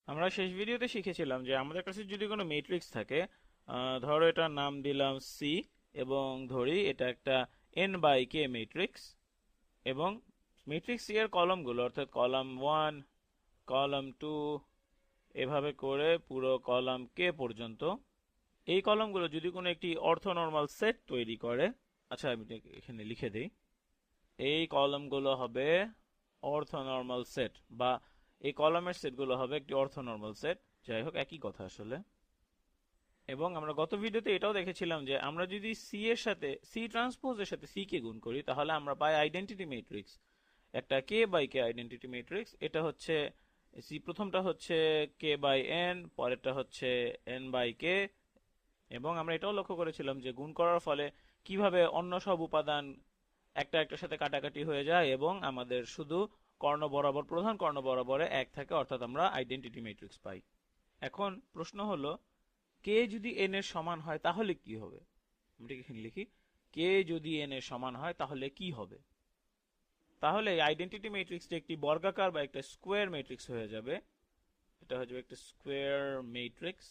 আমরা শেষ ভিডিওতে শিখেছিলাম যে আমাদের কাছে যদি কোনো ম্যাট্রিক্স থাকে, ধরো এটার নাম দিলাম সি, এবং ধরি এটা একটা এন বাই কে ম্যাট্রিক্স, এবং ম্যাট্রিক্স সি এর কলামগুলো অর্থাৎ কলাম 1, কলাম 2 এভাবে করে পুরো কলাম কে পর্যন্ত এই কলামগুলো যদি কোনো একটি অর্থনর্মাল সেট তৈরি করে। আচ্ছা, আমি এটাকে এখানে লিখে দিই। এই কলামগুলো হবে অর্থনর্মাল সেট, বা এই কলামের সেটগুলো হবে একটি অর্থনর্মাল সেট। যাই হোক, একই কথা আসলে। এবং আমরা গত ভিডিওতে এটাও দেখেছিলাম যে আমরা যদি সি এর সাথে সি ট্রান্সপোজের সাথে সি কে গুণ করি তাহলে আমরা পাই আইডেন্টিটি ম্যাট্রিক্স, একটা কে বাই কে আইডেন্টিটি ম্যাট্রিক্স। এটা হচ্ছে সি, প্রথমটা হচ্ছে কে বাই এন, পরেরটা হচ্ছে এন বাই কে। এবং আমরা এটাও লক্ষ্য করেছিলাম যে গুণ করার ফলে কিভাবে অন্য সব উপাদান একটা একটার সাথে কাটাকাটি হয়ে যায় এবং আমাদের শুধু কর্ণ বরাবর, প্রধান কর্ণ বরাবরে এক থাকে, অর্থাৎ আমরা আইডেন্টিটি ম্যাট্রিক্স পাই। এখন প্রশ্ন হলো, কে যদি এন এর সমান হয় তাহলে কি হবে? আমরা এখানে লিখি, কে যদি এন এর সমান হয় তাহলে কি হবে। তাহলে আইডেন্টিটি ম্যাট্রিক্সটি একটি বর্গাকার বা একটা স্কোয়ার ম্যাট্রিক্স হয়ে যাবে। এটা হয়ে যাবে একটা স্কোয়ার ম্যাট্রিক্স।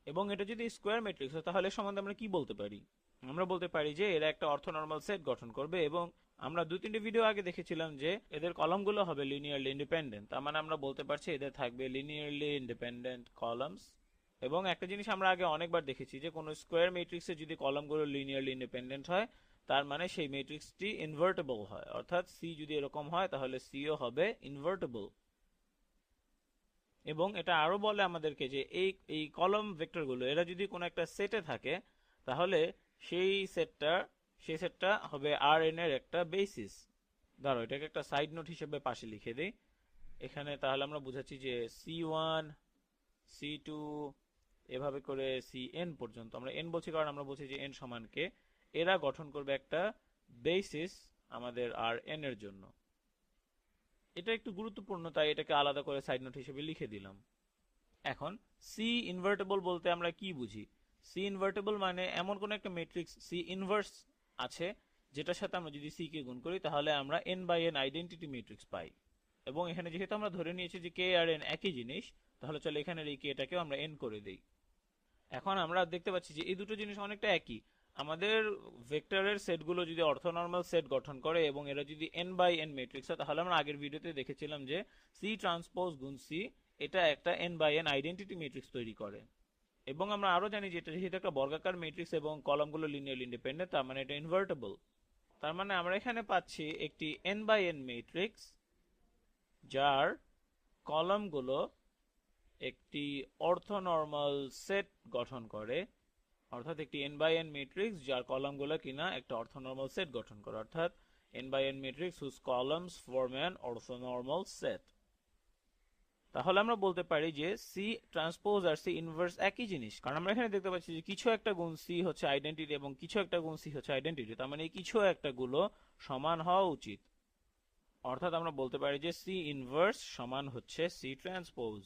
এবং এটা যদি স্কোয়ার ম্যাট্রিক্স হয় তাহলে এর সম্বন্ধে আমরা কি বলতে পারি? আমরা বলতে পারি যে এরা একটা অর্থনর্মাল সেট গঠন করবে, এবং আমরা 2-3টে ভিডিও আগে দেখেছিলাম যে এদের কলামগুলো হবে লিনিয়ারলি ইন্ডিপেন্ডেন্ট। তার মানে আমরা বলতে পারছি এদের থাকবে লিনিয়ারলি ইন্ডিপেন্ডেন্ট কলামস। এবং একটা জিনিস আমরা আগে অনেকবার দেখেছি যে কোনো স্কোয়ার ম্যাট্রিক্সে যদি কলামগুলো লিনিয়ারলি ইন্ডিপেন্ডেন্ট হয় তার মানে সেই ম্যাট্রিক্সটি ইনভার্টেবল হয়, অর্থাৎ সি যদি এরকম হয় তাহলে সিও হবে ইনভার্টেবল। এবং এটা আরো বলে আমাদেরকে যে এই এই কলাম ভেক্টরগুলো এরা যদি কোনো একটা সেটে থাকে তাহলে সেই সেটটা হবে আর এন এর একটা বেসিস। ধরো এটাকে একটা সাইড নোট হিসেবে পাশে লিখে দিই এখানে, তাহলে আমরা বুঝাচ্ছি যে C1, C2 এভাবে করে Cn পর্যন্ত, আমরা n বলছি কারণ আমরা বলছি যে n সমান কে, এরা গঠন করবে একটা বেসিস আমাদের আর এন এর জন্য। এটা একটু গুরুত্বপূর্ণ, তাই এটাকে আলাদা করে সাইড নোট হিসেবে লিখে দিলাম। এখন সি ইনভার্টেবল বলতে আমরা কি বুঝি? সি ইনভার্টেবল মানে এমন কোন একটা ম্যাট্রিক্স সি ইনভার্স আছে যেটার সাথে আমরা যদি সি কে গুণ করি তাহলে আমরা n by N identity matrix পাই। এবং এখানে যেহেতু আমরা ধরে নিয়েছি যে কে আর এন একই জিনিস, তাহলে চলো এখানের এই কেটাকেও আমরা এন করে দেই। এখন আমরা দেখতে পাচ্ছি যে এই দুটো জিনিস অনেকটা একই। আমাদের ভেক্টরের সেটগুলো যদি অর্থনর্মাল সেট গঠন করে এবং এরা যদি এন বাই এন ম্যাট্রিক্স হয় তাহলে আমরা আগের ভিডিওতে দেখেছিলাম যে সি ট্রান্সপোজ গুণ সি এটা একটা N by N identity matrix তৈরি করে। এবং আমরা আরো জানি যে এটা যেহেতু একটা বর্গাকার ম্যাট্রিক্স এবং কলামগুলো লিনিয়ারলি ইন্ডিপেন্ডেন্ট, তার মানে এটা ইনভার্টেবল। তার মানে আমরা এখানে পাচ্ছি একটি এন বাই এন ম্যাট্রিক্স যার কলামগুলো একটি অর্থনর্মাল সেট গঠন করে, অর্থাৎ একটি এন বাই এন ম্যাট্রিক্স যার কলামগুলো কিনা একটা অর্থনর্মাল সেট গঠন করে, অর্থাৎ n by n matrix whose columns form an orthonormal set. তাহলে আমরা বলতে পারি যে সি ট্রান্সপোজ আর সি ইনভার্স একই জিনিস, কারণ আমরা এখানে দেখতে পাচ্ছি যে কিছু একটা গুণ সি হচ্ছে আইডেন্টিটি এবং কিছু একটা গুণ সি হচ্ছে আইডেন্টিটি, তার মানে এই কিছু একটা গুলো সমান হওয়া উচিত। অর্থাৎ আমরা বলতে পারি যে সি ইনভার্স সমান হচ্ছে সি ট্রান্সপোজ।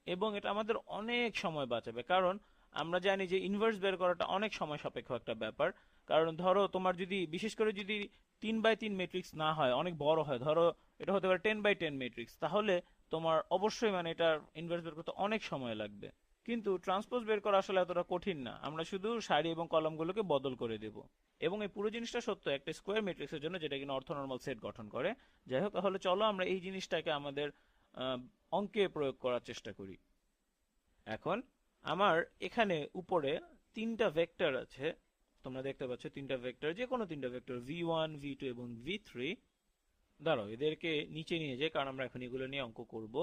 এবং এটা আমাদের অনেক সময় বাঁচাবে, কারণ আমরা জানি যে ইনভার্স বের করাটা অনেক সময় সাপেক্ষ একটা ব্যাপার। কারণ ধরো তোমার যদি বিশেষ করে যদি 3x3 ম্যাট্রিক্স না হয়, অনেক বড় হয়, ধরো এটা হতে পারে 10x10 ম্যাট্রিক্স, তাহলে তোমার অবশ্যই মানে এটা ইনভার্স বের করতে অনেক সময় লাগবে। কিন্তু ট্রান্সপোজ বের করা আসলে এতটা কঠিন না, আমরা শুধু সারি এবং কলামগুলোকে বদল করে দেব। এবং এই পুরো জিনিসটা সত্য একটা স্কোয়ার ম্যাট্রিক্সের জন্য যেটা কিনা অর্থনর্মাল সেট গঠন করে। যাই হোক, তাহলে চলো আমরা এই জিনিসটাকে আমাদের অঙ্কে প্রয়োগ করার চেষ্টা করি। এখন আমার এখানে উপরে তিনটা ভেক্টর আছে, তোমরা দেখতে পাচ্ছ তিনটা ভেক্টর, যে কোনো তিনটা ভেক্টর v1, v2 এবং v3। দাঁড়াও এদেরকে নিচে নিয়ে যাই, কারণ আমরা এখন এগুলো নিয়ে অঙ্ক করব।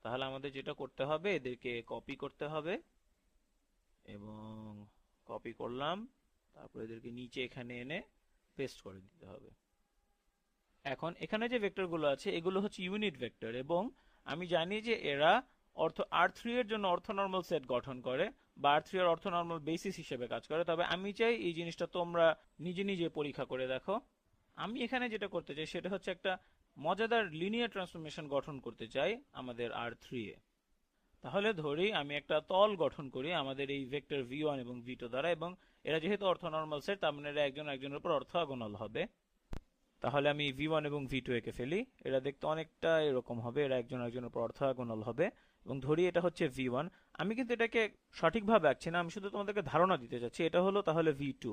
তাহলে আমাদের যেটা করতে হবে এদেরকে কপি করতে হবে, এবং কপি করলাম, তারপর এদেরকে নিচে এখানে এনে পেস্ট করে দিতে হবে। এখন এখানে যে ভেক্টরগুলো আছে এগুলো হচ্ছে ইউনিট ভেক্টর, এবং আমি জানি যে এরা R3 এর জন্য অর্থনর্মাল সেট গঠন করে, বা R3 এর অর্থনর্মাল বেসিস হিসেবে কাজ করে। তবে আমি চাই এই জিনিসটা তোমরা নিজে নিজে পরীক্ষা করে দেখো। আমি এখানে যেটা করতে চাই সেটা হচ্ছে একটা মজাদার লিনিয়ার ট্রান্সফরমেশন গঠন করতে চাই আমাদের R3 এ। তাহলে ধরি আমি একটা তল গঠন করি আমাদের এই ভেক্টর v1 এবং v2 দ্বারা, এবং এরা যেহেতু অর্থনর্মাল সেট তার মানে এরা একজন একজনের উপর অর্থোগোনাল হবে। তাহলে আমি v1 এবং v2 একে ফেলি, এরা দেখতে অনেকটা এরকম হবে, এরা একজন একজনের উপর অর্থোগোনাল হবে। এবং ধরি এটা হচ্ছে v1, আমি কিন্তু এটাকে সঠিকভাবে আঁকছি না, আমি শুধু তোমাদেরকে ধারণা দিতে চাচ্ছি। এটা হলো তাহলে v2,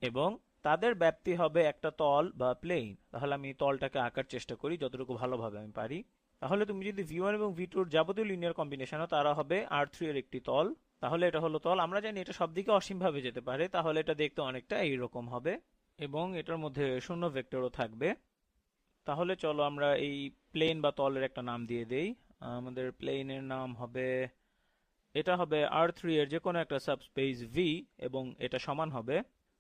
এবং তাদের ব্যাপ্তি হবে একটা তল বা প্লেন। তাহলে আমি তলটাকে আঁকার চেষ্টা করি যতটুকু ভালোভাবে আমি পারি। তাহলে তুমি যদি v1 এবং v2 এর যাবতীয় লিনিয়ার কম্বিনেশন হয়, তারা হবে r3 এর একটি তল। তাহলে এটা হলো তল। আমরা জানি এটা সব দিকে অসীমভাবে যেতে পারে, তাহলে এটা দেখতে অনেকটা এইরকম হবে, এবং এটার মধ্যে শূন্য ভেক্টরও থাকবে। তাহলে চলো আমরা এই প্লেন বা তলের একটা নাম দিয়ে দেই। আমাদের প্লেনের নাম হবে, এটা হবে r3 এর যে কোনো একটা সাবস্পেস v, এবং এটা সমান হবে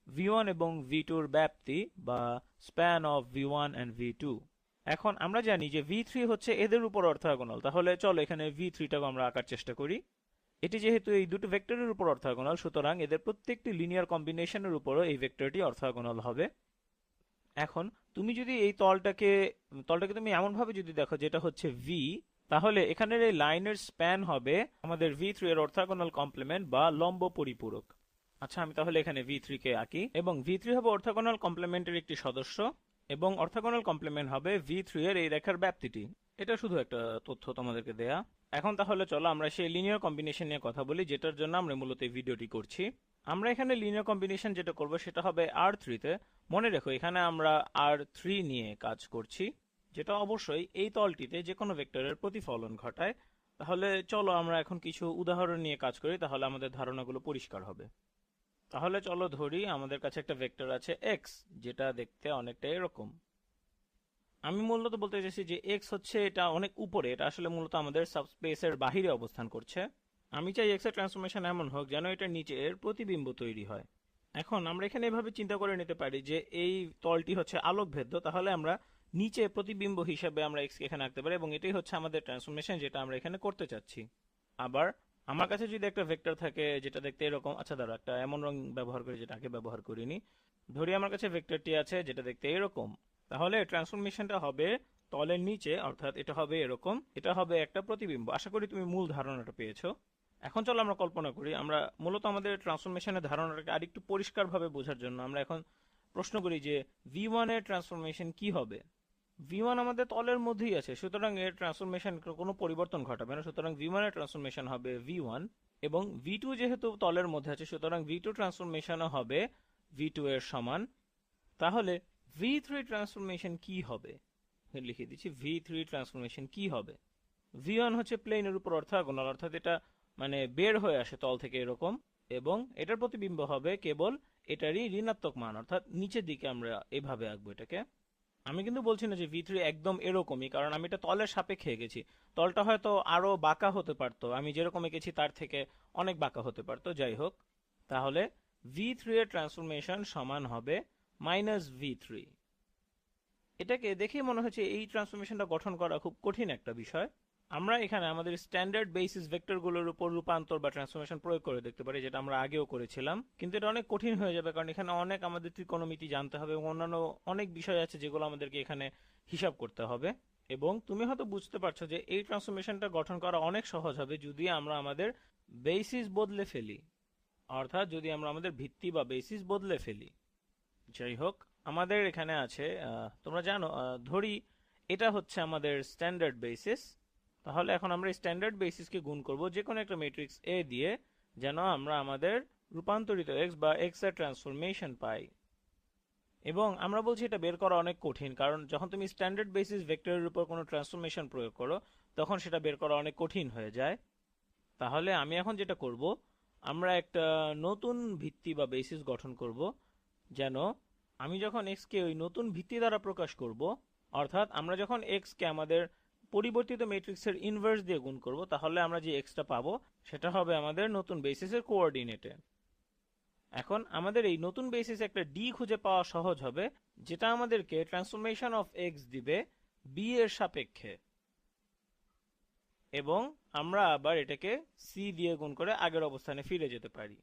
v1 এবং v2 এর ব্যাপ্তি বা span of v1 and v2। এখন আমরা জানি যে v3 হচ্ছে এদের উপর অর্থোগোনাল, তাহলে চলো এখানে v3টাকে আমরা আঁকার চেষ্টা করি। এটি যেহেতু এই দুটো ভেক্টরের উপর অর্থোগোনাল, সুতরাং এদের প্রত্যেকটি লিনিয়ার কম্বিনেশনের উপরও এই ভেক্টরটি অর্থোগোনাল হবে। এখন তুমি যদি এই তলটাকে তুমি এমন ভাবে যদি দেখো যেটা হচ্ছে v, তাহলে এখানের এই লাইনের স্প্যান হবে আমাদের v3 এর অর্থোগোনাল কমপ্লিমেন্ট বা লম্ব পরিপূরক। আচ্ছা, আমি তাহলে এখানে v3 কে আঁকি, এবং v3 হবে অর্থোগোনাল কমপ্লিমেন্টের একটি সদস্য, এবং অর্থোগোনাল কমপ্লিমেন্ট হবে v3 এর এই রেখার ব্যাপ্তিটি। এটা শুধু একটা তথ্য তোমাদেরকে দেয়া। এখন তাহলে চলো আমরা সেই লিনিয়ার কম্বিনেশন নিয়ে কথা বলি, যেটার জন্য আমরা মূলত এই ভিডিওটি করছি। আমরা এখানে লিনিয়ার কম্বিনেশন যেটা করব সেটা হবে r3 তে। মনে রেখো এখানে আমরা r3 নিয়ে কাজ করছি, যেটা অবশ্যই এই তলটিতে যে কোনো ভেক্টরের প্রতিফলন ঘটায়। তাহলে চলো আমরা এখন কিছু উদাহরণ নিয়ে কাজ করি, তাহলে আমাদের ধারণাগুলো পরিষ্কার হবে। তাহলে চলো ধরি আমাদের কাছে একটা ভেক্টর আছে x, যেটা দেখতে অনেকটা এরকম। আমি মূলত বলতে চাইছি যে x হচ্ছে এটা অনেক উপরে, এটা আসলে মূলত আমাদের সাবস্পেসের বাহিরে অবস্থান করছে। আমি চাই x এর ট্রান্সফরমেশন এমন হোক যেন এটা নিচে এর প্রতিবিম্ব তৈরি হয়। এখন আমরা এখানে এভাবে চিন্তা করে নিতে পারি যে এই তলটি হচ্ছে আলোকভেদ্য, তাহলে আমরা নিচে প্রতিবিম্ব হিসেবে আমরা x কে এখানে আঁকতে পারি, এবং এটাই হচ্ছে আমাদের ট্রান্সফরমেশন যেটা আমরা এখানে করতে চাচ্ছি। আবার আমার কাছে যদি একটা ভেক্টর থাকে যেটা দেখতে এরকম, আচ্ছা ধরো একটা এমন রং ব্যবহার করি যেটা আগে ব্যবহার করিনি। ধরি আমার কাছে ভেক্টরটি আছে যেটা দেখতে এরকম, তাহলে ট্রান্সফরমেশনটা হবে তলের নিচে, অর্থাৎ এটা হবে এরকম, এটা হবে একটা প্রতিবিম্ব। আশা করি তুমি মূল ধারণাটা পেয়েছো। এখন চলো আমরা কল্পনা করি, আমরা মূলত আমাদের ট্রান্সফরমেশনের ধারণাটাকে আরেকটু পরিষ্কারভাবে বোঝার জন্য আমরা এখন প্রশ্ন করি যে v1 এর ট্রান্সফরমেশন কি হবে। v1 আমাদের তলের মধ্যেই আছে, সুতরাং এর ট্রান্সফরমেশন কোনো পরিবর্তন ঘটাবে না, সুতরাং v1 এর ট্রান্সফরমেশন হবে v1। এবং v2 যেহেতু তলের মধ্যে আছে, সুতরাং v2 ট্রান্সফরমেশনও হবে v2 এর সমান। তাহলে v3 ট্রান্সফরমেশন কি হবে, লিখে দিচ্ছি v3 ট্রান্সফরমেশন কি হবে। v1 হচ্ছে প্লেনের উপর অর্থোগোনাল, অর্থাৎ এটা মানে বের হয়ে আসে তল থেকে এরকম, এবং এটার প্রতিবিম্ব হবে কেবল এটারই ঋণাত্মক মান, অর্থাৎ নিচের দিকে আমরা এভাবে আঁকবো এটাকে। আমি কিন্তু বলছি না যে v3 একদম এরকমই, কারণ আমি এটা তলের সাপেক্ষে এঁকেছি। তলটা হয়তো আরো বাঁকা হতে পারতো, আমি যেরকম এঁকেছি তার থেকে অনেক বাঁকা হতে পারতো, যাই হোক। তাহলে v3 এর ট্রান্সফরমেশন সমান হবে v3। এটাকে দেখে মনে হচ্ছে এই ট্রান্সফরমেশনটা গঠন করা খুব কঠিন একটা বিষয়। আমরা এখানে আমাদের স্ট্যান্ডার্ড বেসিস ভেক্টরগুলোর উপর রূপান্তর বা ট্রান্সফরমেশন প্রয়োগ করে দেখতে পারি, যেটা আমরা আগেও করেছিলাম, কিন্তু এটা অনেক কঠিন হয়ে যাবে, কারণ এখানে অনেক আমাদের ত্রিকোণমিতি জানতে হবে এবং অন্যান্য অনেক বিষয় আছে যেগুলো আমাদেরকে এখানে হিসাব করতে হবে। এবং তুমি হয়তো বুঝতে পারছো যে এই ট্রান্সফরমেশনটা গঠন করা অনেক সহজ হবে যদি আমরা আমাদের বেসিস বদলে ফেলি, অর্থাৎ যদি আমরা আমাদের ভিত্তি বা বেসিস বদলে ফেলি। যাই হোক, আমাদের এখানে আছে তোমরা জানো, ধরি এটা হচ্ছে আমাদের স্ট্যান্ডার্ড বেসিস। তাহলে এখন আমরা স্ট্যান্ডার্ড বেসিসকে গুণ করব যে কোনো একটা ম্যাট্রিক্স এ দিয়ে, যেন আমরা আমাদের রূপান্তরিত x বা x এর ট্রান্সফরমেশন পাই। এবং আমরা বলছি এটা বের করা অনেক কঠিন, কারণ যখন তুমি স্ট্যান্ডার্ড বেসিস ভেক্টরের উপর কোনো ট্রান্সফরমেশন প্রয়োগ করো তখন সেটা বের করা অনেক কঠিন হয়ে যায়। তাহলে আমি এখন যেটা করব, আমরা একটা নতুন ভিত্তি বা বেসিস গঠন করব, যেন আমি যখন x কে ওই নতুন ভিত্তি দ্বারা প্রকাশ করব, অর্থাৎ আমরা যখন x কে আমাদের পরিবর্তিত ম্যাট্রিক্সের ইনভার্স দিয়ে গুণ করব, তাহলে আমরা যে xটা পাবো সেটা হবে আমাদের নতুন বেসিসের কোঅর্ডিনেটে। এখন আমাদের এই নতুন বেসিসে একটা d খুঁজে পাওয়া সহজ হবে, যেটা আমাদেরকে ট্রান্সফরমেশন অফ x দিবে b এর সাপেক্ষে, এবং আমরা আবার এটাকে c দিয়ে গুণ করে আগের অবস্থানে ফিরে যেতে পারি।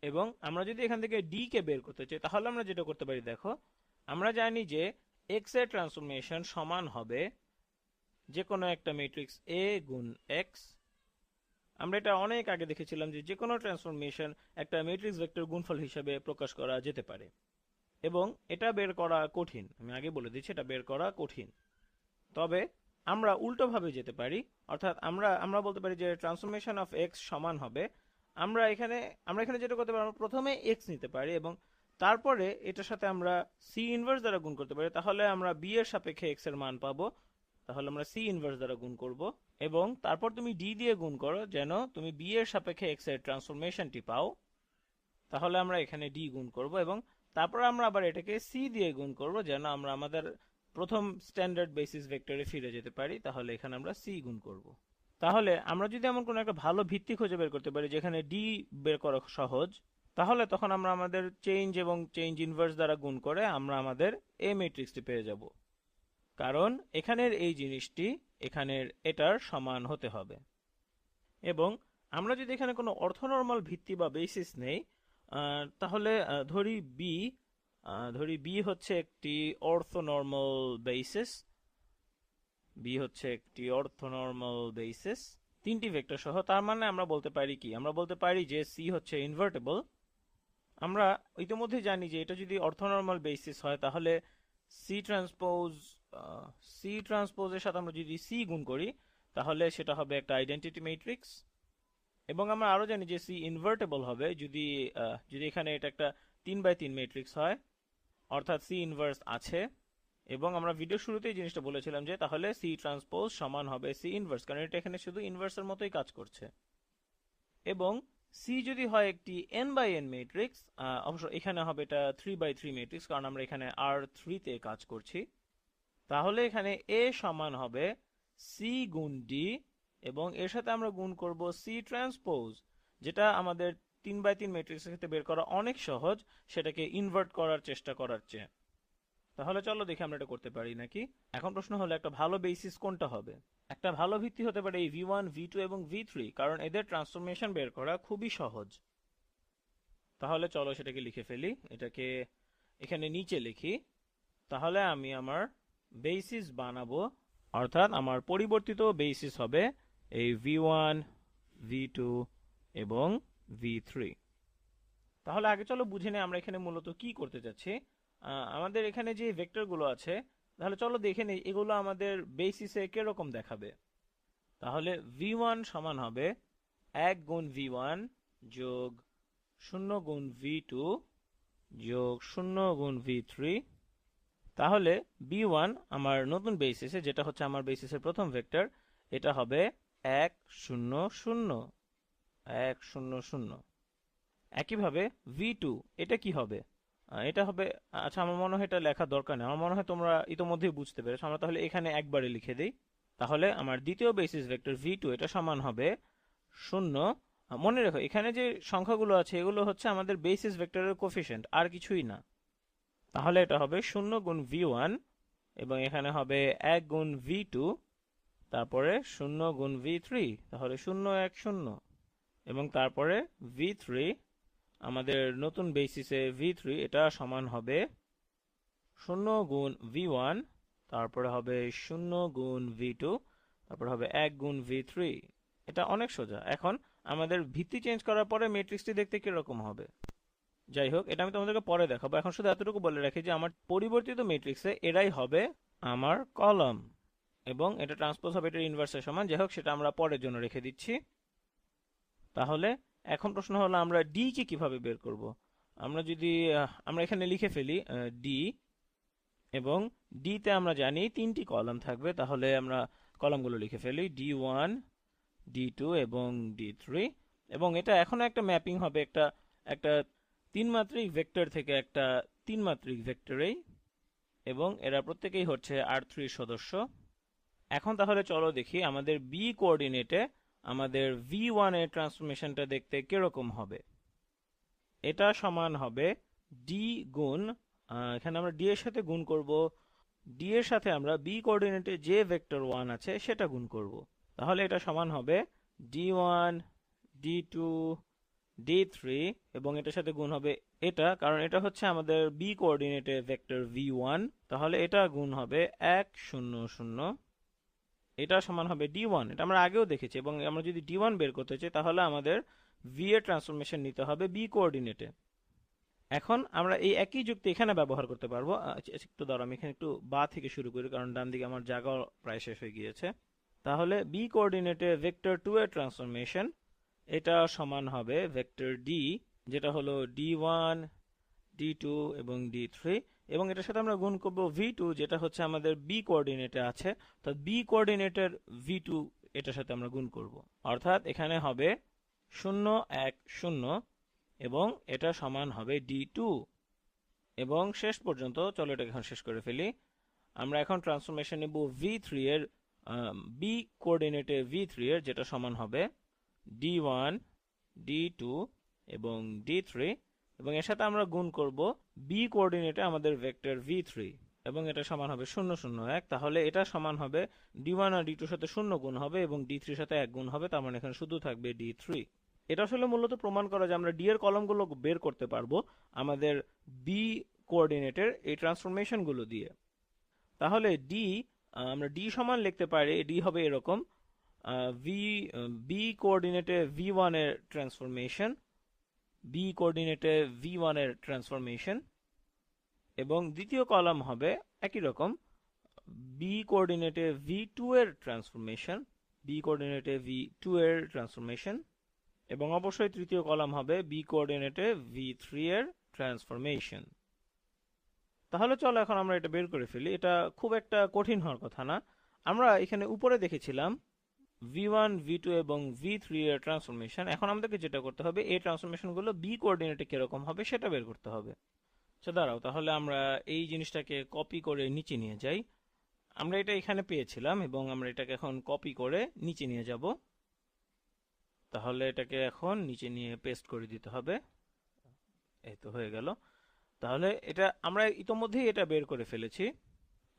এবং আমরা যদি এখান থেকে d কে বের করতে চাই, তাহলে আমরা যেটা করতে পারি, দেখো আমরা জানি যে x এর ট্রান্সফরমেশন সমান হবে যে কোনো একটা ম্যাট্রিক্স a গুণ x। আমরা এটা অনেক আগে দেখেছিলাম যে যে কোনো ট্রান্সফরমেশন একটা ম্যাট্রিক্স ভেক্টর গুণফল হিসেবে প্রকাশ করা যেতে পারে। এবং এটা বের করা কঠিন, আমি আগে বলে দিচ্ছি এটা বের করা কঠিন। তবে আমরা উল্টোভাবে যেতে পারি, অর্থাৎ আমরা বলতে পারি যে ট্রান্সফরমেশন অফ এক্স সমান হবে, আমরা এখানে যেটা করতে পারি, আমরা প্রথমে এক্স নিতে পারি এবং তারপরে এটার সাথে আমরা সি ইনভার্স দ্বারা গুণ করতে পারি, তাহলে আমরা বি এর সাপেক্ষে এক্স এর মান পাবো। তাহলে আমরা সি ইনভার্স দ্বারা গুণ করব এবং তারপর তুমি ডি দিয়ে গুণ করো যেন তুমি বি এর সাপেক্ষে এক্স এর ট্রান্সফরমেশনটি পাও। তাহলে আমরা এখানে ডি গুণ করব এবং তারপর আমরা আবার এটাকে সি দিয়ে গুণ করব যেন আমরা আমাদের প্রথম স্ট্যান্ডার্ড বেসিস ভেক্টরে ফিরে যেতে পারি। তাহলে এখানে আমরা সি গুণ করব। তাহলে আমরা যদি এমন কোনো একটা ভালো ভিত্তি খুঁজে বের করতে পারি যেখানে ডি বের করা সহজ, তাহলে তখন আমরা আমাদের চেঞ্জ এবং চেঞ্জ ইনভার্স দ্বারা গুণ করে আমরা আমাদের এ ম্যাট্রিক্সটি পেয়ে যাব, কারণ এখানের এই জিনিসটি এখানের এটার সমান হতে হবে। এবং আমরা যদি এখানে কোনো অর্থনর্মাল ভিত্তি বা বেসিস নেই, তাহলে ধরি বি হচ্ছে একটি অর্থনর্মাল বেসিস, বি হচ্ছে একটি অর্থনর্মাল বেসিস তিনটি ভেক্টর সহ। তার মানে আমরা বলতে পারি কি, আমরা বলতে পারি যে সি হচ্ছে ইনভার্টেবল। আমরা ইতিমধ্যে জানি যে এটা যদি অর্থনর্মাল বেসিস হয় তাহলে সি ট্রান্সপোজের সাথে আমরা যদি সি গুণ করি তাহলে সেটা হবে একটা আইডেন্টিটি ম্যাট্রিক্স। এবং আমরা আরো জানি যে সি ইনভার্টেবল হবে যদি এখানে এটা একটা 3x3 ম্যাট্রিক্স হয়, অর্থাৎ সি ইনভার্স আছে। এবং আমরা ভিডিও শুরুতেই জিনিসটা বলেছিলাম যে তাহলে সি ট্রান্সপোজ সমান হবে সি ইনভার্স, কারণ এটা এখানে শুধু ইনভার্সের মতোই কাজ করছে। এবং সি যদি হয় একটি n×n ম্যাট্রিক্স, অবশ্য এখানে হবে এটা 3x3 ম্যাট্রিক্স, কারণ আমরা এখানে R3 তে কাজ করছি, তাহলে এখানে এ সমান হবে সি গুণ ডি এবং এর সাথে আমরা গুণ করব সি ট্রান্সপোজ, যেটা আমাদের 3x3 ম্যাট্রিক্সের ক্ষেত্রে বের করা অনেক সহজ সেটাকে ইনভার্ট করার চেষ্টা করার চেয়ে। তাহলে চলো দেখি আমরা এটা করতে পারি নাকি। এখন প্রশ্ন হলো একটা ভালো বেসিস কোনটা হবে। একটা ভালো ভিত্তি হতে পারে এই v1 v2 এবং v3, কারণ এদের ট্রান্সফরমেশন বের করা খুবই সহজ। তাহলে চলো সেটাকে লিখে ফেলি, এটাকে এখানে নিচে লিখি। তাহলে আমি আমার বেসিস বানাবো, অর্থাৎ আমার পরিবর্তিত বেসিস হবে এই v1 v2 এবং v3। তাহলে আগে চলো বুঝে নেই আমরা এখানে মূলত কি করতে যাচ্ছি। আমাদের এখানে যে ভেক্টরগুলো আছে, তাহলে চলো দেখে নেই এগুলো আমাদের বেসিসে কিরকম দেখাবে। তাহলে v1 সমান হবে 1 গুণ v1 যোগ 0 গুণ v2 যোগ 0 গুণ v3। তাহলে b1 আমার নতুন বেসিসে, যেটা হচ্ছে আমার বেসিসের প্রথম ভেক্টর, এটা হবে 1 0 0 1 0 0। একইভাবে v2 এটা কি হবে, এটা হবে, আচ্ছা আমার মনে হয় এটা লেখা দরকার নেই, আমার মনে হয় তোমরা ইতোমধ্যেই বুঝতে পেরেছো। আমরা তাহলে এখানে একবারে লিখে দিই। তাহলে আমার দ্বিতীয় বেসিস ভেক্টর v2 এটা সমান হবে 0। মনে রেখো এখানে যে সংখ্যাগুলো আছে এগুলো হচ্ছে আমাদের বেসিস ভেক্টরের কোফিশিয়েন্ট, আর কিছুই না। তাহলে এটা হবে 0 গুণ v1 এবং এখানে হবে 1 গুণ v2, তারপরে 0 গুণ v3, তাহলে 0 1 0 এবং তারপরে v3 আমাদের নতুন বেসিসে v3 এটা সমান হবে 0 গুণ v1, তারপরে হবে 0 গুণ v2, তারপরে হবে 1 গুণ v3। এটা অনেক সোজা। এখন আমাদের ভিত্তি চেঞ্জ করার পরে ম্যাট্রিক্সটি দেখতে কিরকম হবে। যাই হোক, এটা আমি তোমাদেরকে পরে দেখাবো। এখন শুধু এতটুকু বলে রাখি যে আমার পরিবর্তিত ম্যাট্রিক্সে এরাই হবে আমার কলাম এবং এটা ট্রান্সপোজ হবে এটার ইনভার্সের সমান। যাই হোক, সেটা আমরা পরের জন্য রেখে দিচ্ছি। তাহলে এখন প্রশ্ন হলো আমরা ডি কে কিভাবে বের করব। আমরা এখানে লিখে ফেলি ডি, এবং ডি তে আমরা জানি তিনটি কলাম থাকবে। তাহলে আমরা কলামগুলো লিখে ফেলি d1 d2 এবং d3। এবং এটা এখনো একটা ম্যাপিং হবে একটা 3-মাত্রিক ভেক্টর থেকে একটা 3-মাত্রিক ভেক্টরেই, এবং এরা প্রত্যেকেই হচ্ছে R3 সদস্য। এখন তাহলে চলো দেখি আমাদের বি কোঅর্ডিনেটে আমাদের v1 এর ট্রান্সফরমেশনটা দেখতে কিরকম হবে। এটা সমান হবে ডি গুণ, এখানে আমরা ডি এর সাথে গুণ করব, ডি এর সাথে আমরা বি কোঅর্ডিনেটে যে ভেক্টর 1 আছে সেটা গুণ করব। তাহলে এটা সমান হবে d1 d2 d3 এবং এটার সাথে গুণ হবে এটা, কারণ এটা হচ্ছে আমাদের বি কোঅর্ডিনেটে ভেক্টর v1। তাহলে এটা গুণ হবে 1 0 0, এটা সমান হবে d1। এটা আমরা আগেও দেখেছি, এবং আমরা যদি d1 বের করতে চাই তাহলে আমাদের v এর ট্রান্সফরমেশন নিতে হবে বি কোঅর্ডিনেটে। এখন আমরা এই একই যুক্তি এখানে ব্যবহার করতে পারবো। একটু দাঁড়াও, আমি এখানে একটু বা থেকে শুরু করি, কারণ ডান দিকে আমার জায়গা প্রায় শেষ হয়ে গিয়েছে। তাহলে বি কোঅর্ডিনেটে ভেক্টর 2 এর ট্রান্সফরমেশন, এটা সমান হবে ভেক্টর ডি, যেটা হলো D1 D2 এবং D3, এবং এটার সাথে আমরা গুণ করব V2, যেটা হচ্ছে আমাদের বি কোঅর্ডিনেটে আছে। তো বি কোঅর্ডিনেটের V2 এটার সাথে আমরা গুণ করব, অর্থাৎ এখানে হবে 0 1 0, এবং এটা সমান হবে D2। এবং শেষ পর্যন্ত চলো এটা এখন শেষ করে ফেলি। আমরা এখন ট্রান্সফরমেশন নেব V3 এর, বি কোঅর্ডিনেটে V3 এর, যেটা সমান হবে D1 D2 এবং D3, এবং এর সাথে আমরা গুণ করব বি কোঅর্ডিনেটে আমাদের ভেক্টর V3, এবং এটা সমান হবে 0 0 1। তাহলে এটা সমান হবে D1 আর D2 সাথে 0 গুণ হবে এবং D3 সাথে 1 গুণ হবে, তার মানে এখানে শুধু থাকবে D3। এটা আসলে মূলত প্রমাণ করা যে আমরা ডি এর কলমগুলো বের করতে পারবো আমাদের বি কোঅর্ডিনেটের এই ট্রান্সফরমেশনগুলো দিয়ে। তাহলে ডি, আমরা ডি সমান লিখতে পারি, ডি হবে এরকম, ভি বি কোঅর্ডিনেটে V1 এর ট্রান্সফরমেশন, বি কোঅর্ডিনেটে V1 এর ট্রান্সফরমেশন, এবং দ্বিতীয় কলাম হবে একই রকম, বি কোঅর্ডিনেটে V2 এর ট্রান্সফরমেশন, বি কোঅর্ডিনেটে V2 এর ট্রান্সফরমেশন, এবং অবশ্যই তৃতীয় কলাম হবে বি কোঅর্ডিনেটে V3 এর ট্রান্সফরমেশন। তাহলে চলো এখন আমরা এটা বের করে ফেলি। এটা খুব একটা কঠিন হওয়ার কথা না। আমরা এখানে উপরে দেখেছিলাম V1 V2 এবং V3 এর ট্রান্সফরমেশন। এখন আমাদেরকে যেটা করতে হবে, এই ট্রান্সফরমেশনগুলো বি কোঅর্ডিনেটে কিরকম হবে সেটা বের করতে হবে। আচ্ছা দাঁড়াও, তাহলে আমরা এই জিনিসটাকে কপি করে নিচে নিয়ে যাই। আমরা এটা এখানে পেয়েছিলাম এবং আমরা এটাকে এখন কপি করে নিচে নিয়ে যাব। তাহলে এটাকে এখন নিচে নিয়ে পেস্ট করে দিতে হবে। এই তো হয়ে গেল। তাহলে এটা আমরা ইতোমধ্যেই এটা বের করে ফেলেছি।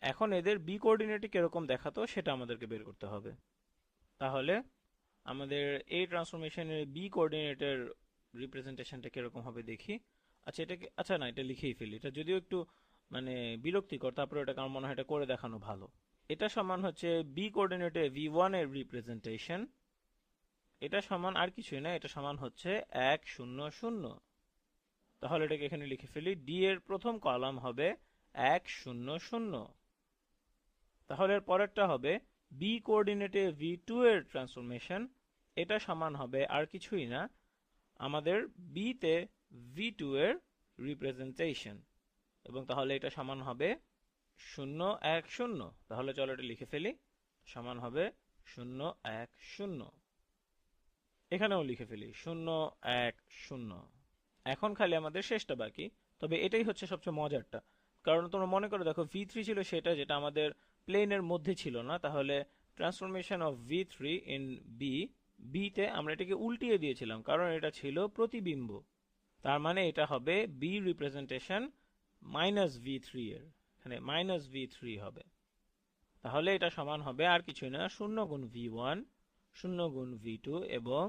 এখন এদের বি কোঅর্ডিনেটে কিরকম দেখাতো সেটা আমাদেরকে বের করতে হবে। তাহলে আমাদের এই ট্রান্সফরমেশনের বি কোঅর্ডিনেটের রিপ্রেজেন্টেশনটা কিরকম হবে দেখি। আচ্ছা এটাকে, আচ্ছা না, এটা লিখেই ফেলি। এটা যদিও একটু মানে বিরক্তিকর, তারপরে এটা আমার মনে হয় এটা করে দেখানো ভালো। এটা সমান হচ্ছে বি কোঅর্ডিনেটে V1 এর রিপ্রেজেন্টেশন, এটা সমান আর কিছুই না, এটা সমান হচ্ছে 1 0 0। তাহলে এটাকে এখানে লিখে ফেলি, ডি এর প্রথম কলাম হবে 1 0 0। তাহলে এর পরেরটা হবে বি কোঅর্ডিনেটে V2 এর ট্রান্সফরমেশন, এটা সমান হবে আর কিছুই না আমাদের বি তে V2 এর রিপ্রেজেন্টেশন, এবং তাহলে এটা সমান হবে 0 1 0। তাহলে চলো এটা লিখে ফেলি, সমান হবে 0 1 0। এখানেও লিখে ফেলি 0 1 0। এখন খালি আমাদের শেষটা বাকি। তবে এটাই হচ্ছে সবচেয়ে মজারটা, কারণ তোমরা মনে করে দেখো V3 ছিল সেটা, যেটা আমাদের প্লেনের মধ্যে ছিল না। তাহলে transformation of V3 in B, B তে আমরা এটাকে উল্টিয়ে দিয়েছিলাম কারণ এটা ছিল প্রতিবিম্ব। তার মানে এটা হবে বি রিপ্রেজেন্টেশন -V3 এর, এখানে -V3 হবে। তাহলে এটা সমান হবে আর কিছুই না 0 গুণ V1, 0 গুণ V2 এবং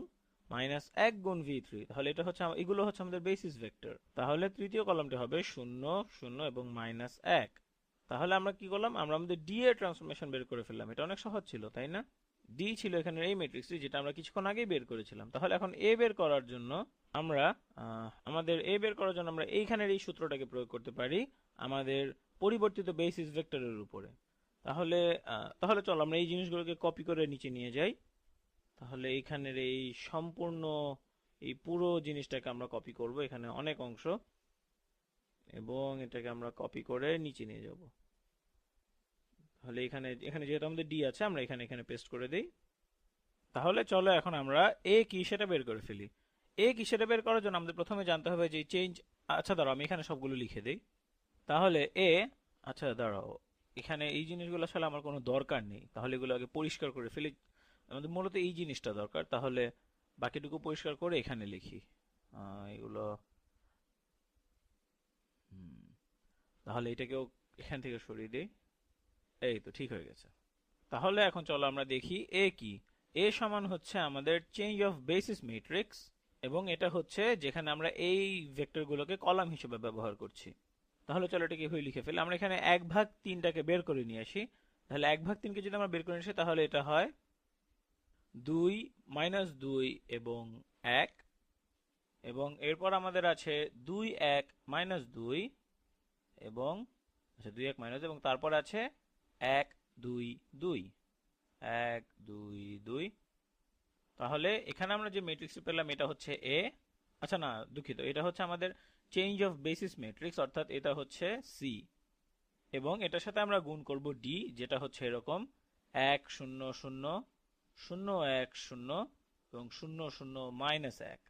-1 গুণ V3। তাহলে এটা হচ্ছে, এগুলো হচ্ছে আমাদের বেসিস ভেক্টর। তাহলে তৃতীয় কলামটি হবে 0 0 এবং -1। তাহলে আমরা কি করলাম, আমরা আমাদের ডি এর ট্রান্সফরমেশন বের করে ফেললাম। এটা অনেক সহজ ছিল, তাই না? ডি ছিল এখানে এই ম্যাট্রিক্সটি, যেটা আমরা কিছুক্ষণ আগেই বের করেছিলাম। তাহলে এখন এ বের করার জন্য আমরা এইখানের এই সূত্রটাকে প্রয়োগ করতে পারি আমাদের পরিবর্তিত বেসিস ভেক্টরের উপরে। তাহলে তাহলে চলো আমরা এই জিনিসগুলোকে কপি করে নিচে নিয়ে যাই। তাহলে এইখানের এই সম্পূর্ণ এই পুরো জিনিসটাকে আমরা কপি করব, এখানে অনেক অংশ, এবং এটাকে আমরা কপি করে নিচে নিয়ে যাব। তাহলে এখানে এখানে যেহেতু আমাদের ডি আছে, আমরা এখানে পেস্ট করে দেই। তাহলে চলো এখন আমরা এ কি সেটা বের করে ফেলি। এ কি সেটা বের করার জন্য আমাদের প্রথমে জানতে হবে যে চেঞ্জ, আচ্ছা দাঁড়াও আমি এখানে সবগুলো লিখে দেই। তাহলে এ, আচ্ছা দাঁড়াও, এখানে এই জিনিসগুলো আসলে আমার কোনো দরকার নেই, তাহলে এগুলো আগে পরিষ্কার করে ফেলি। আমাদের মূলত এই জিনিসটা দরকার, তাহলে বাকিটুকু পরিষ্কার করে এখানে লিখি। এগুলো তাহলে এটাকেও এখান থেকে সরিয়ে দিই। এই তো ঠিক হয়ে গেছে। তাহলে এখন চলো আমরা দেখি এ কি। এ সমান হচ্ছে আমাদের চেঞ্জ অফ বেসিস ম্যাট্রিক্স, এবং এটা হচ্ছে যেখানে আমরা এই ভেক্টরগুলোকে কলাম হিসেবে ব্যবহার করছি। তাহলে চলো এটাকে হয়ে লিখে ফেলি। আমরা এখানে 1/3টাকে বের করে নিয়ে আসি। তাহলে 1/3কে যদি আমরা বের করে নিয়ে আসি, তাহলে এটা হয় 2 -2 এবং 1, এবং এরপর আমাদের আছে 2 1 মাইনাস 2 এবং আচ্ছা 2 1 মাইনাস এবং তারপর আছে 1 2 2 1 2 2। তাহলে এখানে আমরা যে ম্যাট্রিক্সটি পেলাম এটা হচ্ছে এ। আচ্ছা না, দুঃখিত, এটা হচ্ছে আমাদের চেঞ্জ অফ বেসিস ম্যাট্রিক্স, অর্থাৎ এটা হচ্ছে সি। এবং এটার সাথে আমরা গুণ করব ডি, যেটা হচ্ছে এরকম 1 0 0 0 1 0 এবং 0 0 মাইনাস 1।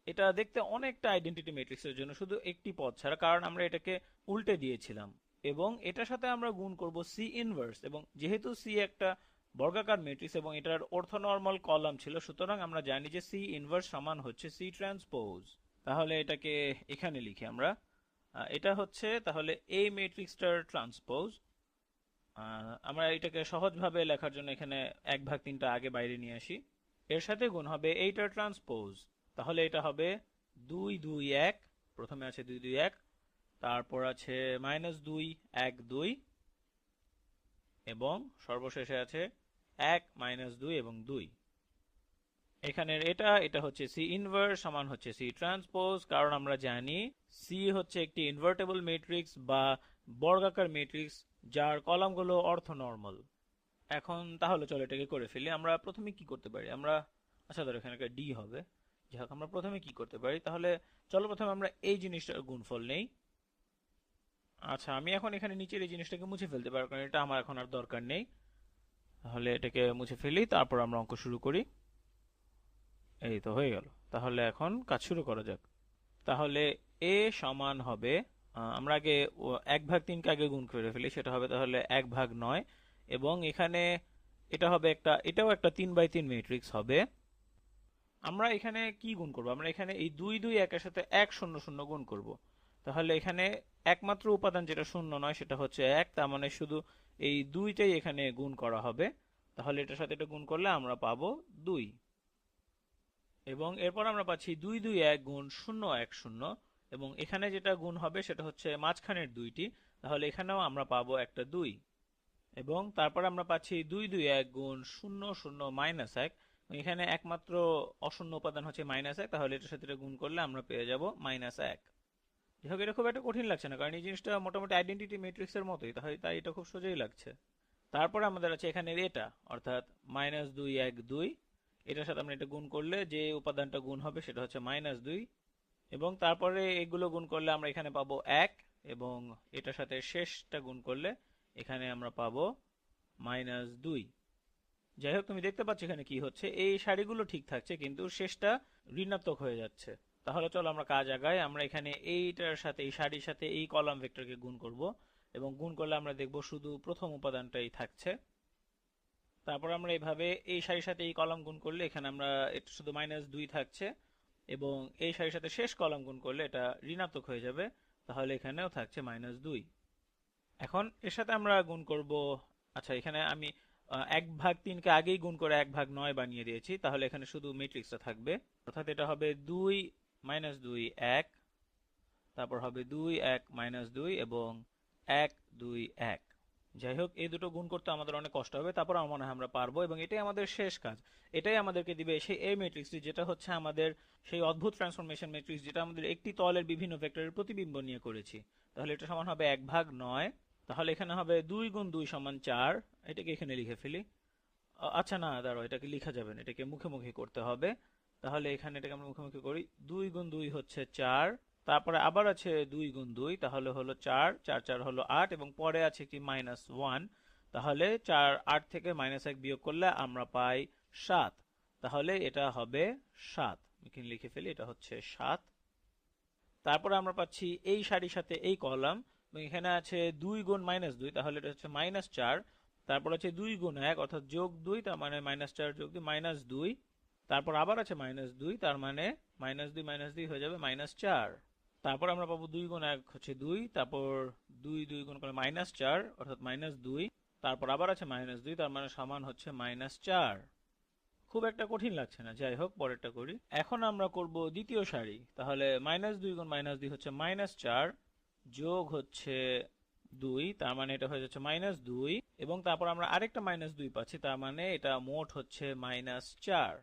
এটা দেখতে অনেকটা আইডেন্টিটি ম্যাট্রিক্সের জন্য, শুধু একটি পদ ছাড়া, কারণ আমরা এটাকে উল্টে দিয়েছিলাম। এবং এটার সাথে আমরা গুণ করব সি ইনভার্স, এবং যেহেতু সি একটা বর্গাকার ম্যাট্রিক্স এবং এটার অর্থনর্মাল কলাম ছিল, সুতরাং আমরা জানি যে সি ইনভার্স সমান হচ্ছে সি ট্রান্সপোজ। তাহলে এটাকে এখানে লিখি আমরা। এটা হচ্ছে তাহলে এই ম্যাট্রিক্সটার ট্রান্সপোজ। আমরা এটাকে সহজভাবে লেখার জন্য এখানে 1/3টা আগে বাইরে নিয়ে আসি। এর সাথে গুণ হবে এইটার ট্রান্সপোজ। তাহলে এটা হবে 2 2 1, প্রথমে আছে 2 2 1, তারপর আছে -2 1 2 এবং সর্বশেষে আছে 1 -2 এবং 2। এখানের এটা হচ্ছে সি ইনভার্স সমান হচ্ছে সি ট্রান্সপোজ, কারণ আমরা জানি সি হচ্ছে একটি ইনভার্টেবল ম্যাট্রিক্স বা বর্গাকার ম্যাট্রিক্স যার কলামগুলো অর্থনর্মাল। এখন তাহলে চলো এটাকে করে ফেলি। আমরা প্রথমে কি করতে পারি? আমরা আচ্ছা ধরো এখানে একটা ডি হবে। যাই হোক, আমরা প্রথমে কি করতে পারি? তাহলে চলো প্রথমে আমরা এই জিনিসটার গুণফল নেই। আচ্ছা, আমি এখন এখানে নিচের এই জিনিসটাকে মুছে ফেলতে পারি, কারণ এটা আমার এখন আর দরকার নেই। তাহলে এটাকে মুছে ফেলি, তারপর আমরা অঙ্ক শুরু করি। এই তো হয়ে গেল। তাহলে এখন কাজ শুরু করা যাক। তাহলে এ সমান হবে, আমরা আগে 1/3 কে আগে গুণ করে ফেলি, সেটা হবে তাহলে 1/9। এবং এখানে এটা হবে এটাও একটা 3/3 ম্যাট্রিক্স হবে। আমরা এখানে কি গুণ করব? আমরা এখানে এই 2 2 1 এর সাথে 1 0 0 গুণ করব। তাহলে এখানে একমাত্র উপাদান যেটা শূন্য নয় সেটা হচ্ছে 1, তার মানে শুধু এই 2টাই এখানে গুণ করা হবে। তাহলে এটার সাথে এটা গুণ করলে আমরা পাবো 2। এবং এরপর আমরা পাচ্ছি 2 2 1 গুণ 0 1 0, এবং এখানে যেটা গুণ হবে সেটা হচ্ছে মাঝখানের 2টি। তাহলে এখানেও আমরা পাবো একটা 2। এবং তারপর আমরা পাচ্ছি 2 2 1 গুণ 0 0 মাইনাস 1, এখানে একমাত্র অশূন্য উপাদান হচ্ছে -1। তাহলে এটার সাথে এটা গুণ করলে আমরা পেয়ে যাব -1। যাই হোক, এটা খুব একটা কঠিন লাগছে না, কারণ এই জিনিসটা মোটামুটি আইডেন্টিটি ম্যাট্রিক্সের মতোই, তাই এটা খুব সোজাই লাগছে। তারপরে আমাদের আছে এখানে এটা, অর্থাৎ -2 1 2। এটার সাথে আমরা এটা গুণ করলে যে উপাদানটা গুণ হবে সেটা হচ্ছে -2। এবং তারপরে এগুলো গুণ করলে আমরা এখানে পাবো 1, এবং এটার সাথে শেষটা গুণ করলে এখানে আমরা পাবো -2। যাই হোক, তুমি দেখতে পাচ্ছ এখানে কি হচ্ছে, এই সারিগুলো ঠিক থাকছে কিন্তু শেষটা ঋণাত্মক হয়ে যাচ্ছে। তাহলে চলো আমরা কাজ আগাই। আমরা এখানে এইটার সাথে এই সারির সাথে এই কলাম ভেক্টরকে গুণ করব, এবং গুণ করলে আমরা দেখব শুধু প্রথম উপাদানটাই থাকছে। তারপর আমরা এইভাবে এই সারির সাথে এই কলাম গুণ করলে এখানে আমরা এটা শুধু -2 থাকছে, এবং এই সারির সাথে শেষ কলাম গুণ করলে এটা ঋণাত্মক হয়ে যাবে। তাহলে এখানেও থাকছে -2। এখন এর সাথে আমরা গুণ করব। আচ্ছা, এখানে আমি 1/3 কে আগেই গুণ করে 1/9 বানিয়ে দিয়েছি। তাহলে এখানে শুধু ম্যাট্রিক্সটা থাকবে, অর্থাৎ এটা হবে 2 -2 1, তারপর হবে 2 1 -2 এবং 1 2 1। যাই হোক, এই দুটো গুণ করতে আমাদের অনেক কষ্ট হবে, তারপর আমার মনে হয় আমরা পারবো, এবং এটাই আমাদের শেষ কাজ। এটাই আমাদেরকে দিবে সেই এই ম্যাট্রিক্সটি, যেটা হচ্ছে আমাদের সেই অদ্ভুত ট্রান্সফরমেশন ম্যাট্রিক্স, যেটা আমাদের একটি তলের বিভিন্ন ভেক্টরের প্রতিবিম্ব নিয়ে করেছি। তাহলে এটা সমান হবে 1/9। তাহলে এখানে হবে 2 গুণ 2 সমান 4। এটাকে এখানে লিখে ফেলি। আচ্ছা না, দাঁড়াও, এটাকে লিখা যাবে না, এটাকে মুখে মুখে করতে হবে। তাহলে এখানে এটাকে আমরা মুখে মুখে করি। 2 গুণ 2 হচ্ছে 4, তারপরে আবার আছে 2 গুণ 2, তাহলে হলো 4 4 4 হলো 8, এবং পরে আছে একটি -1। তাহলে 4 8 থেকে -1 বিয়োগ করলে আমরা পাই 7। তাহলে এটা হবে 7। এখানে লিখে ফেলি, এটা হচ্ছে 7। তারপরে আমরা পাচ্ছি এই সারির সাথে এই কলাম, এবং এখানে আছে 2 গুণ -2, তাহলে এটা হচ্ছে -4। তারপর আছে 2 গুণ 1 অর্থাৎ যোগ 2, তার মানে -4 যোগ 2 -2। তারপর আবার আছে -2, তার মানে -2 -2 হয়ে যাবে -4। তারপর আমরা পাবো 2 গুণ 1 হচ্ছে 2, তারপর 2 2 গুণ করে -4 অর্থাৎ -2। তারপর আবার আছে -2, তার মানে সমান হচ্ছে -4। খুব একটা কঠিন লাগছে না। যাই হোক, পরেরটা করি। এখন আমরা করব দ্বিতীয় সারি। তাহলে -2 গুণ -2 হচ্ছে -4, যোগ হচ্ছে 2, তার মানে এটা হয়ে যাচ্ছে -2, এবং তারপর আমরা আরেকটা -2 পাচ্ছি, তার মানে এটা মোট হচ্ছে -4।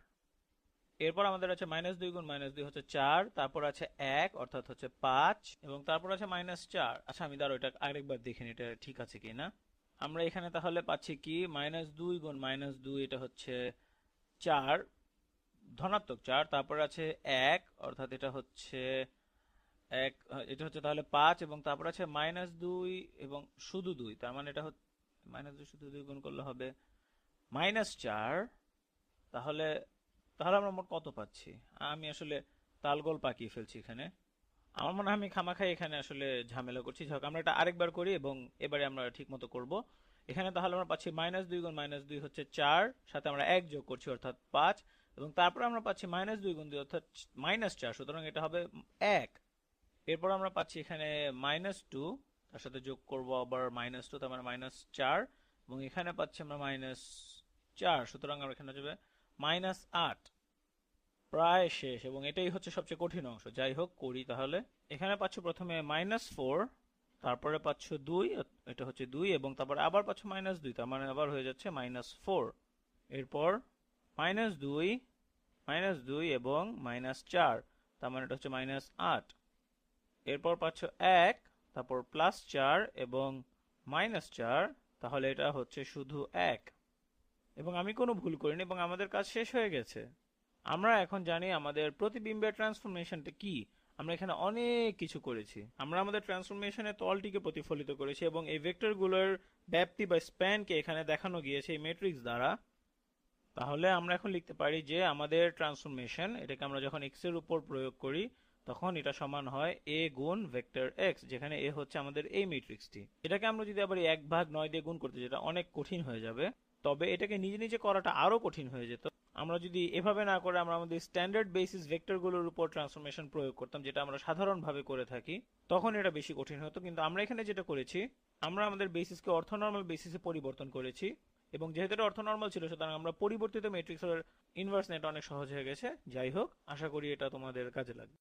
এরপর আমাদের আছে -2 গুণ -2 হচ্ছে 4, তারপর আছে 1 অর্থাৎ হচ্ছে 5, এবং তারপর আছে -4। আচ্ছা আমি দাঁড়াও এটা আরেকবার দেখে নিই এটা ঠিক আছে কিনা। আমরা এখানে তাহলে পাচ্ছি কি -2 গুণ -2 এটা হচ্ছে 4, ধনাত্মক 4, তারপর আছে 1 অর্থাৎ এটা হচ্ছে 1, এটা হচ্ছে তাহলে 5, এবং তারপর আছে -2 এবং শুধু 2, তার মানে এটা হচ্ছে -2 শুধু 2 গুণ করলে হবে -4। তাহলে তাহলে আমরা মোট কত পাচ্ছি? আমি আসলে তালগোল পাকিয়ে ফেলছি এখানে। আমার মনে হয় আমি খামাখাই এখানে আসলে ঝামেলা করছি। যাই হোক, আমরা এটা আরেকবার করি এবং এবারে আমরা ঠিক মতো করবো। এখানে তাহলে আমরা পাচ্ছি -2 গুণ -2 হচ্ছে 4, সাথে আমরা 1 যোগ করছি অর্থাৎ 5, এবং তারপর আমরা পাচ্ছি -2 গুণ 2 অর্থাৎ -4, সুতরাং এটা হবে 1। এরপর আমরা পাচ্ছি এখানে -2, তার সাথে যোগ করব আবার -2, তার মানে -4, এবং এখানে পাচ্ছি আমরা -4, সুতরাং আমরা এখানে যাবে -8। প্রায় শেষ, এবং এটাই হচ্ছে সবচেয়ে কঠিন অংশ। যাই হোক, করি তাহলে। এখানে পাচ্ছ প্রথমে -4, তারপরে পাচ্ছ 2, এটা হচ্ছে 2, এবং তারপরে আবার পাচ্ছ -2, তার মানে আবার হয়ে যাচ্ছে -4। এরপর -2, -2 এবং -4, তার মানে এটা হচ্ছে -8। এরপর পাচ্ছ 1, তারপর +4 এবং -4, তাহলে এটা হচ্ছে শুধু 1। এবং আমি কোনো ভুল করিনি এবং আমাদের কাজ শেষ হয়ে গেছে। আমরা এখন জানি আমাদের প্রতিবিম্বের ট্রান্সফরমেশনটা কি। আমরা এখানে অনেক কিছু করেছি। আমরা আমাদের ট্রান্সফরমেশনের তলটিকে প্রতিফলিত করেছি এবং এই ভেক্টরগুলোর ব্যাপ্তি বা স্প্যানকে এখানে দেখানো গিয়েছে এই ম্যাট্রিক্স দ্বারা। তাহলে আমরা এখন লিখতে পারি যে আমাদের ট্রান্সফরমেশন, এটাকে আমরা যখন x এর উপর প্রয়োগ করি তখন এটা সমান হয় a গুণ ভেক্টর x, যেখানে a হচ্ছে আমাদের এই ম্যাট্রিক্সটি। এটাকে আমরা যদি আবার 1/9 দিয়ে গুণ করতে, যেটা অনেক কঠিন হয়ে যাবে, তবে এটাকে নিজে নিজে করাটা আরো কঠিন হয়ে যেত। আমরা যদি এভাবে না করে আমরা আমাদের স্ট্যান্ডার্ড বেসিস ভেক্টরগুলোর উপর ট্রান্সফরমেশন প্রয়োগ করতাম, যেটা আমরা সাধারণভাবে করে থাকি, তখন এটা বেশি কঠিন হতো। কিন্তু আমরা এখানে যেটা করেছি, আমরা আমাদের বেসিসকে অর্থনর্মাল বেসিসে পরিবর্তন করেছি, এবং যেহেতু এটা অর্থনর্মাল ছিল সুতরাং আমরা পরিবর্তিত ম্যাট্রিক্সের ইনভার্স নেওয়াটা অনেক সহজ হয়ে গেছে। যাই হোক, আশা করি এটা তোমাদের কাজে লাগবে।